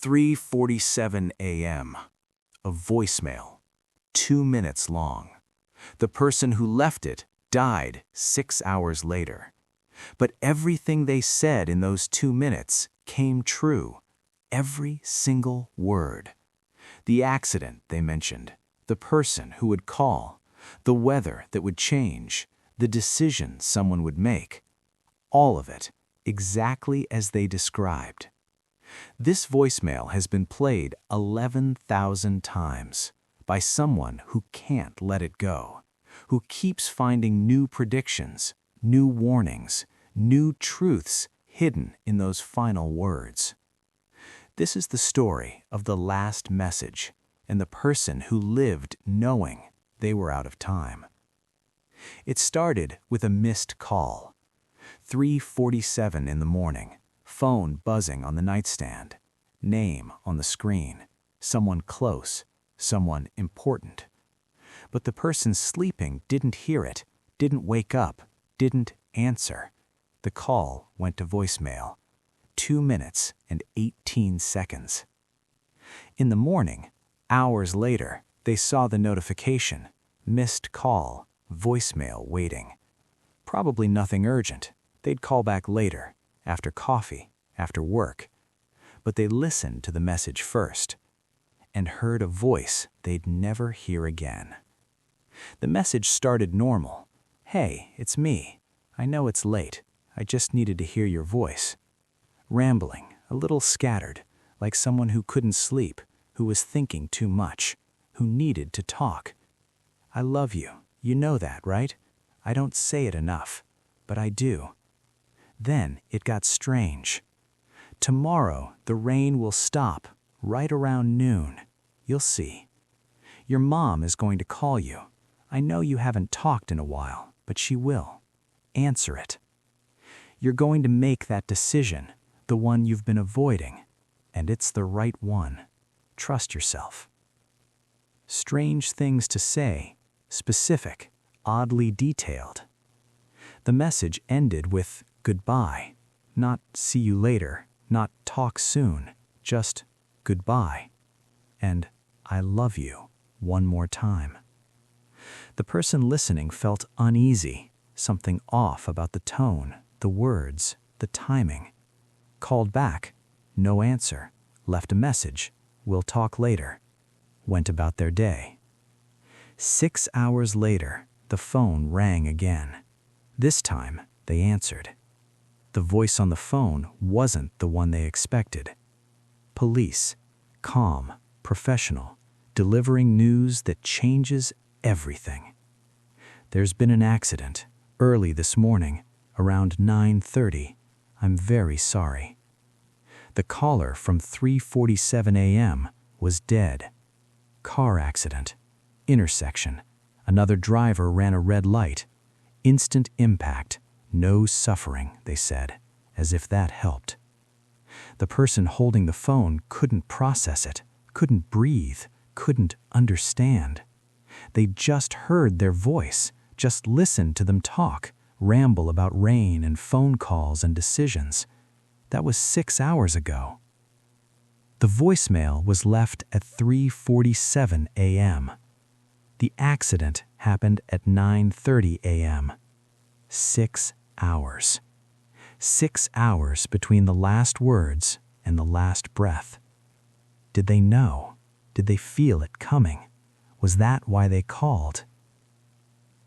3:47 a.m. A voicemail, 2 minutes long. The person who left it died 6 hours later. But everything they said in those 2 minutes came true. Every single word. The accident they mentioned, the person who would call, the weather that would change, the decision someone would make. All of it exactly as they described. This voicemail has been played 11,000 times by someone who can't let it go, who keeps finding new predictions, new warnings, new truths hidden in those final words. This is the story of the last message and the person who lived knowing they were out of time. It started with a missed call. 3:47 in the morning, phone buzzing on the nightstand, name on the screen, someone close, someone important. But the person sleeping didn't hear it, didn't wake up, didn't answer. The call went to voicemail. 2 minutes and 18 seconds. In the morning, hours later, they saw the notification, missed call, voicemail waiting. Probably nothing urgent. They'd call back later, after coffee, after work. But they listened to the message first and heard a voice they'd never hear again. The message started normal. "Hey, it's me. I know it's late. I just needed to hear your voice." Rambling, a little scattered, like someone who couldn't sleep, who was thinking too much, who needed to talk. "I love you. You know that, right? I don't say it enough, but I do." Then it got strange. "Tomorrow the rain will stop, right around noon. You'll see. Your mom is going to call you. I know you haven't talked in a while, but she will. Answer it. You're going to make that decision, the one you've been avoiding, and it's the right one. Trust yourself." Strange things to say, specific, oddly detailed. The message ended with goodbye, not see you later, not talk soon, just goodbye, and I love you one more time. The person listening felt uneasy, something off about the tone, the words, the timing. Called back, no answer, left a message, "We'll talk later," went about their day. 6 hours later, the phone rang again. This time, they answered. The voice on the phone wasn't the one they expected. Police, calm, professional, delivering news that changes everything. "There's been an accident, early this morning, around 9:30. I'm very sorry." The caller from 3:47 a.m. was dead. Car accident, intersection. Another driver ran a red light. Instant impact, no suffering, they said, as if that helped. The person holding the phone couldn't process it, couldn't breathe, couldn't understand. They just heard their voice, just listened to them talk, ramble about rain and phone calls and decisions. That was 6 hours ago. The voicemail was left at 3:47 a.m. The accident happened at 9:30 a.m. 6 hours. 6 hours between the last words and the last breath. Did they know? Did they feel it coming? Was that why they called?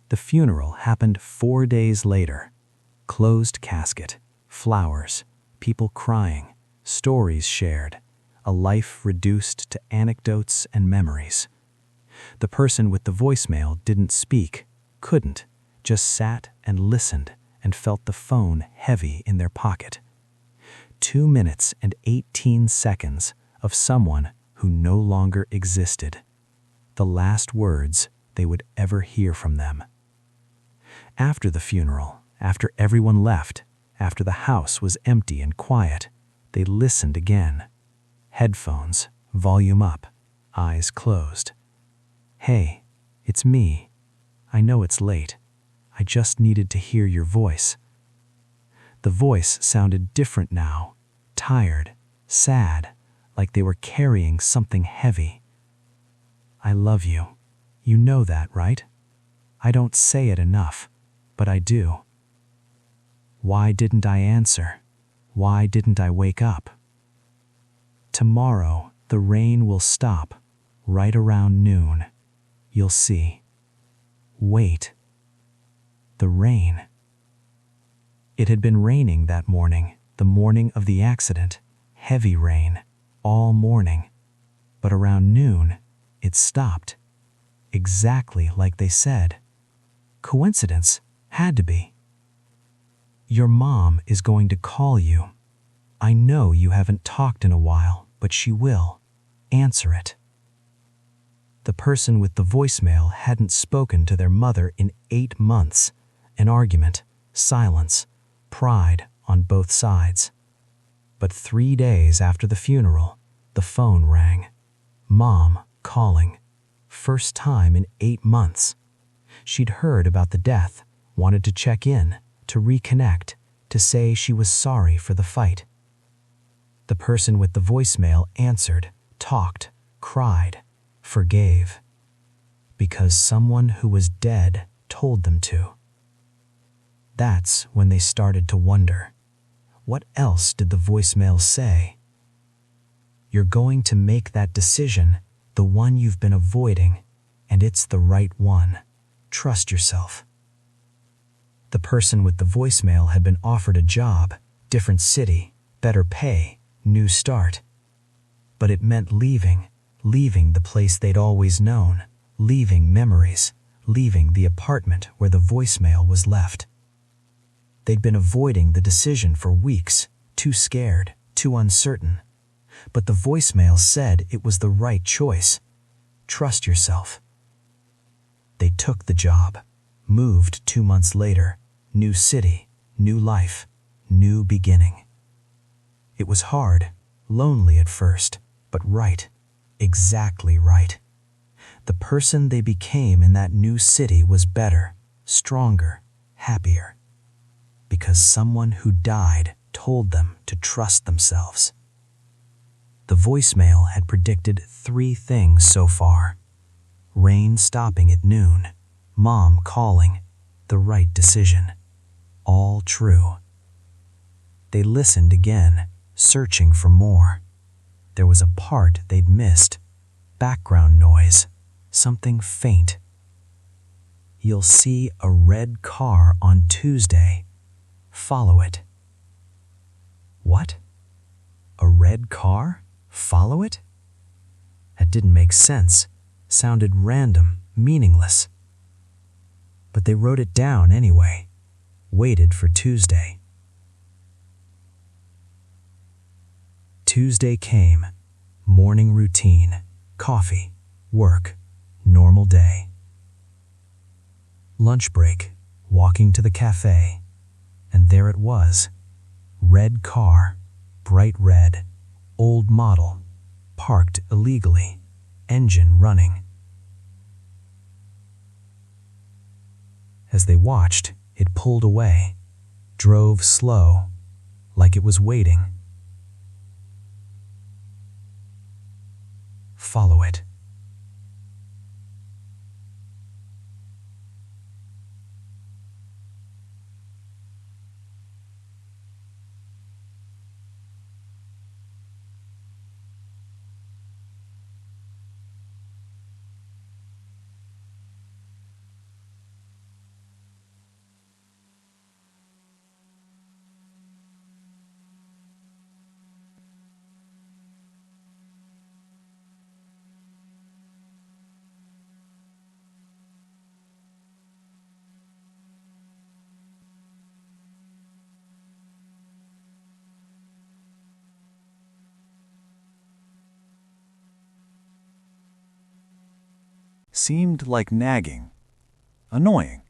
The funeral happened 4 days later. Closed casket, flowers, people crying, stories shared, a life reduced to anecdotes and memories. The person with the voicemail didn't speak, couldn't, just sat and listened and felt the phone heavy in their pocket. 2 minutes and 18 seconds of someone who no longer existed. The last words they would ever hear from them. After the funeral, after everyone left, after the house was empty and quiet, they listened again. Headphones, volume up, eyes closed. "Hey, it's me. I know it's late. I just needed to hear your voice." The voice sounded different now, tired, sad, like they were carrying something heavy. I love you. You know that, right? I don't say it enough, but I do. Why didn't I answer? Why didn't I wake up? Tomorrow, the rain will stop, right around noon. You'll see. Wait. The rain. It had been raining that morning, the morning of the accident. Heavy rain, all morning. But around noon, it stopped. Exactly like they said. Coincidence? Had to be. Your mom is going to call you. I know you haven't talked in a while, but she will. Answer it. The person with the voicemail hadn't spoken to their mother in 8 months. An argument, silence, pride on both sides. But 3 days after the funeral, the phone rang. Mom calling. First time in 8 months. She'd heard about the death, wanted to check in, to reconnect, to say she was sorry for the fight. The person with the voicemail answered, talked, cried, forgave. Because someone who was dead told them to. That's when they started to wonder. What else did the voicemail say? You're going to make that decision, the one you've been avoiding, and it's the right one. Trust yourself. The person with the voicemail had been offered a job, different city, better pay, new start. But it meant leaving the place they'd always known, leaving memories, leaving the apartment where the voicemail was left. They'd been avoiding the decision for weeks, too scared, too uncertain. But the voicemail said it was the right choice. Trust yourself. They took the job, moved 2 months later, new city, new life, new beginning. It was hard, lonely at first, but right, exactly right. The person they became in that new city was better, stronger, happier. Because someone who died told them to trust themselves. The voicemail had predicted 3 things so far. Rain stopping at noon, Mom calling, the right decision. All true. They listened again, searching for more. There was a part they'd missed. Background noise, something faint. You'll see a red car on Tuesday. Follow it. What? A red car? Follow it? That didn't make sense. Sounded random, meaningless. But they wrote it down anyway. Waited for Tuesday. Tuesday came. Morning routine. Coffee. Work. Normal day. Lunch break. Walking to the cafe. And there it was. Red car. Bright red. Old model. Parked illegally. Engine running. As they watched, it pulled away. Drove slow. Like it was waiting. Follow it. Seemed like nagging, annoying.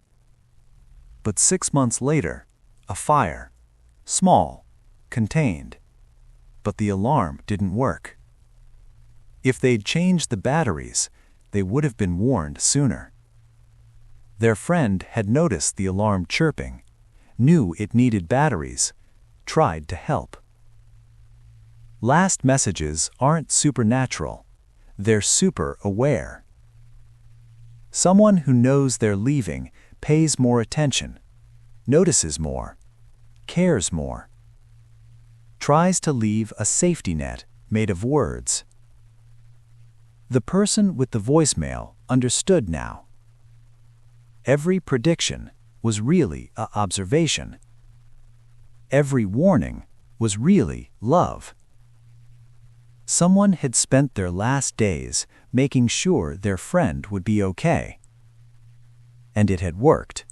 But 6 months later, a fire, small, contained, but the alarm didn't work. If they'd changed the batteries, they would have been warned sooner. Their friend had noticed the alarm chirping, knew it needed batteries, tried to help. Last messages aren't supernatural. They're super aware. Someone who knows they're leaving pays more attention, notices more, cares more. Tries to leave a safety net made of words. The person with the voicemail understood now. Every prediction was really an observation. Every warning was really love. Someone had spent their last days making sure their friend would be okay. And it had worked.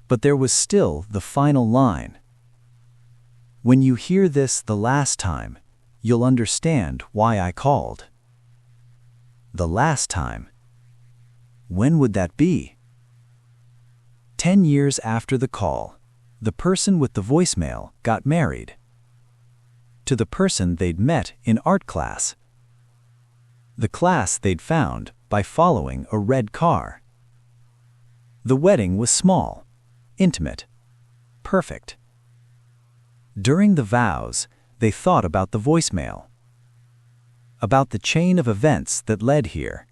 But there was still the final line. When you hear this the last time, you'll understand why I called. The last time. When would that be? 10 years after the call, the person with the voicemail got married. To the person they'd met in art class. The class they'd found by following a red car. The wedding was small, intimate, perfect. During the vows, they thought about the voicemail. About the chain of events that led here.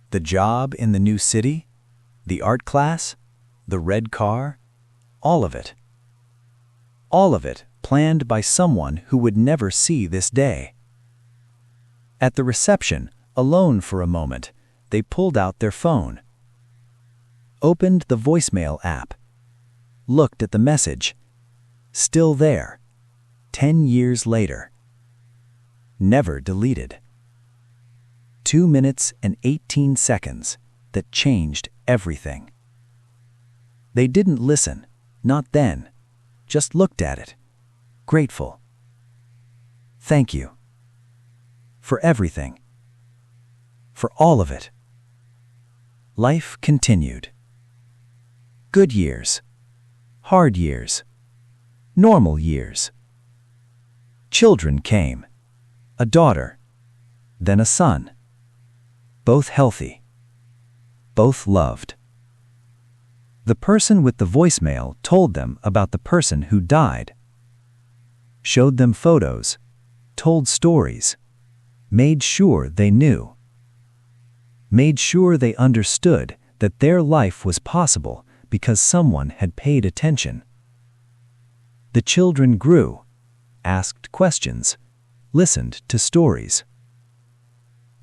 The job in the new city, the art class, the red car, all of it. All of it planned by someone who would never see this day. At the reception, alone for a moment, they pulled out their phone. Opened the voicemail app. Looked at the message. Still there. 10 years later. Never deleted. 2 minutes and 18 seconds that changed everything. They didn't listen, not then, just looked at it. Grateful. Thank you. For everything. For all of it. Life continued. Good years. Hard years. Normal years. Children came. A daughter. Then a son. Both healthy. Both loved. The person with the voicemail told them about the person who died. Showed them photos. Told stories. Made sure they knew. Made sure they understood that their life was possible because someone had paid attention. The children grew, asked questions, listened to stories.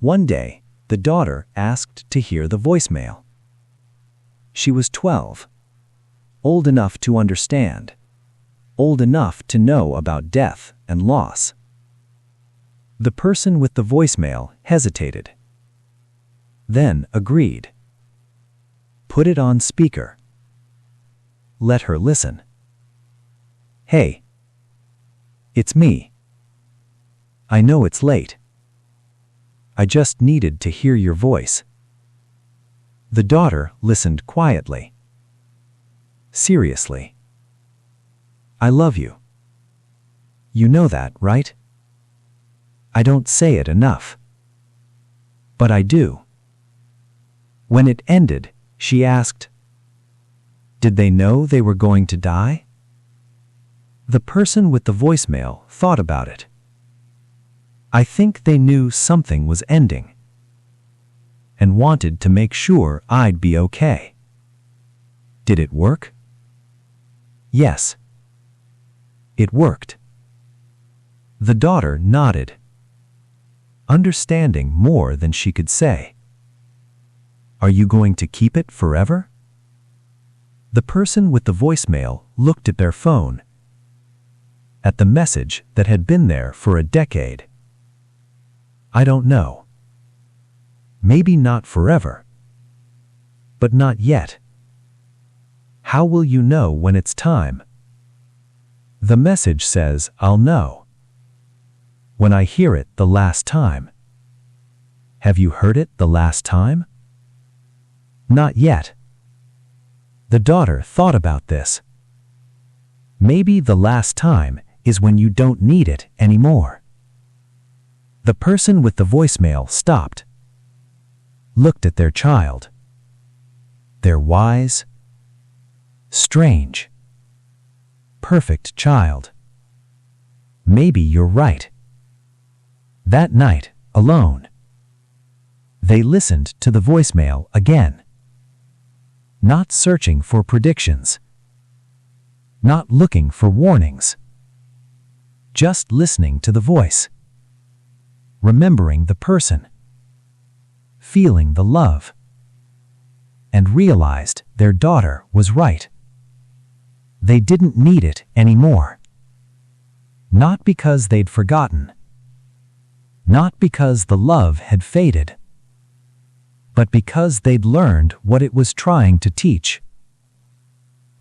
One day, the daughter asked to hear the voicemail. She was 12, old enough to understand, old enough to know about death and loss. The person with the voicemail hesitated, then agreed. Put it on speaker. Let her listen. Hey. It's me. I know it's late. I just needed to hear your voice. The daughter listened quietly. Seriously. I love you. You know that, right? I don't say it enough. But I do. When it ended, she asked, did they know they were going to die? The person with the voicemail thought about it. I think they knew something was ending and wanted to make sure I'd be okay. Did it work? Yes. It worked. The daughter nodded, understanding more than she could say. Are you going to keep it forever? The person with the voicemail looked at their phone, at the message that had been there for a decade. I don't know. Maybe not forever. But not yet. How will you know when it's time? The message says, I'll know when I hear it the last time. Have you heard it the last time? Not yet. The daughter thought about this. Maybe the last time is when you don't need it anymore. The person with the voicemail stopped, looked at their child. Their wise, strange, perfect child. maybe you're right. That night, alone, they listened to the voicemail again. Not searching for predictions. Not looking for warnings. Just listening to the voice. Remembering the person. Feeling the love. And realized their daughter was right. They didn't need it anymore. Not because they'd forgotten. Not because the love had faded. But because they'd learned what it was trying to teach.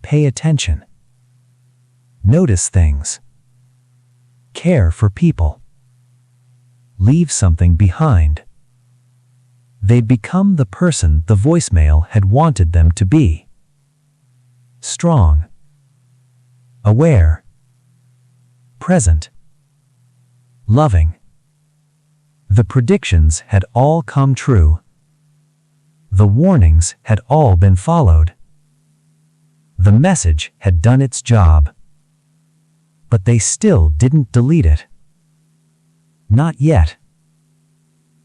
Pay attention. Notice things. Care for people. Leave something behind. They'd become the person the voicemail had wanted them to be. Strong. Aware. Present. Loving. The predictions had all come true. The warnings had all been followed. The message had done its job. But they still didn't delete it. Not yet.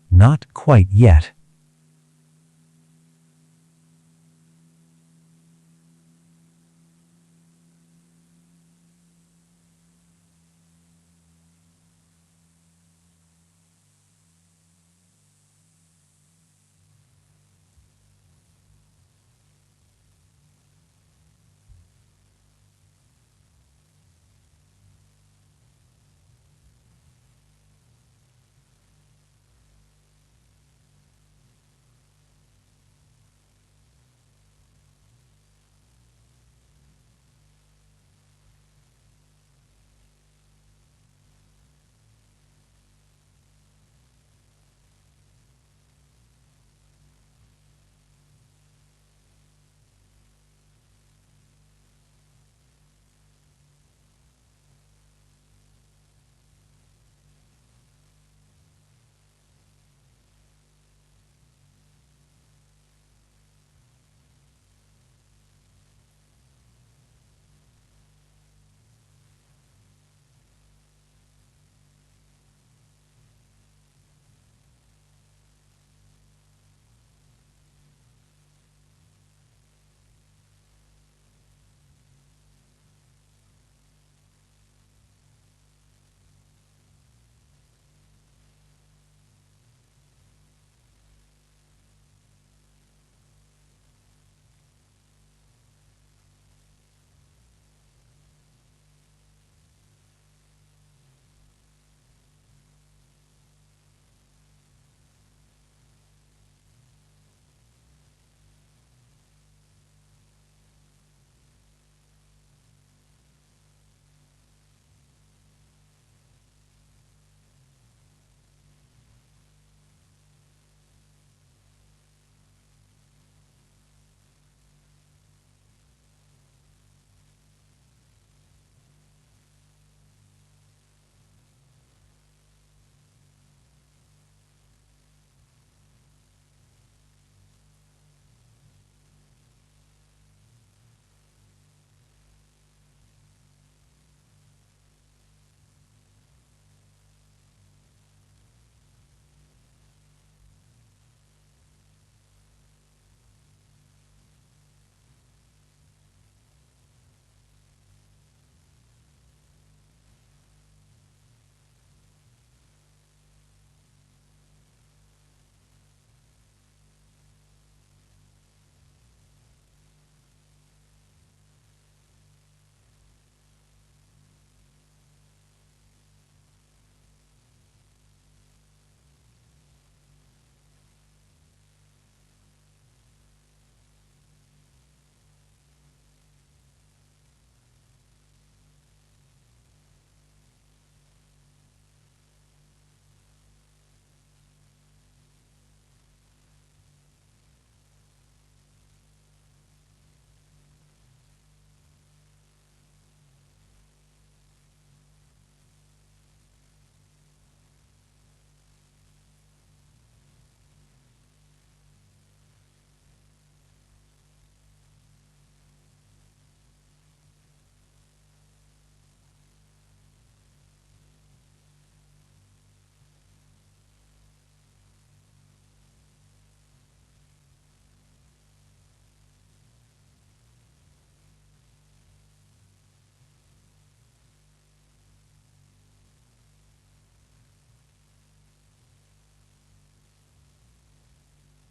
Not quite yet.